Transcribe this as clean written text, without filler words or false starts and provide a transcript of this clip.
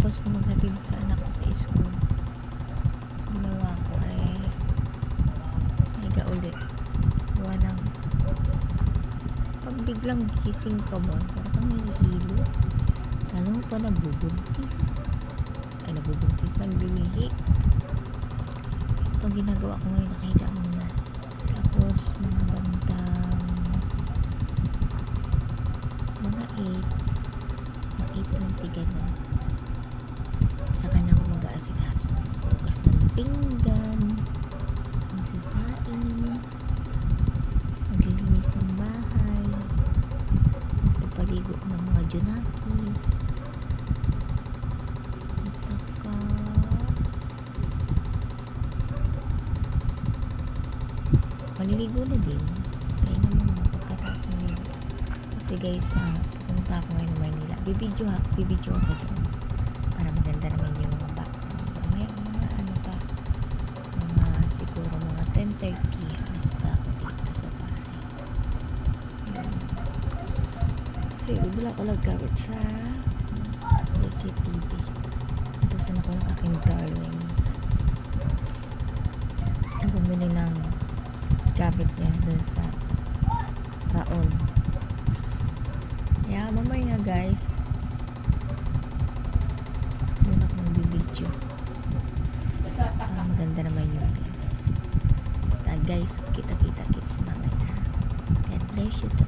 pagkatapos ko maghatid sa anak ko sa school, ginawa ko ay higa ulit. Gawa ng pag biglang gising ka ba, parang kang nahihilo. Lalo pa nagbubuntis. Naglilihi. Ito ginagawa ko ngayon, nakahiga muna. Tapos mga bandang mga 8:20 ganun. Saka na ako mag-aasikaso. Hugas ng pinggan, magsasaing, maglilinis ng bahay, magpapaligo ng mga junakis, at saka maliligo na din. Kaya naman pagkataas maliligo. Kasi guys, pupunta ako ngayon ng Maynila. Bibidyo ako doon. Para maganda naman yung mga background. May mga siguro mga 10:30 basta ako dito sa bahay. Yun. Kasi bibila ko lang gamit sa CCTV. Tutusan ako ng aking darling. Bumili ng gamit niya doon sa Raon. Kaya mamaya guys, doon ako magbibidyo. Maganda naman yung basta guys, kita-kita kits mamaya. God bless you to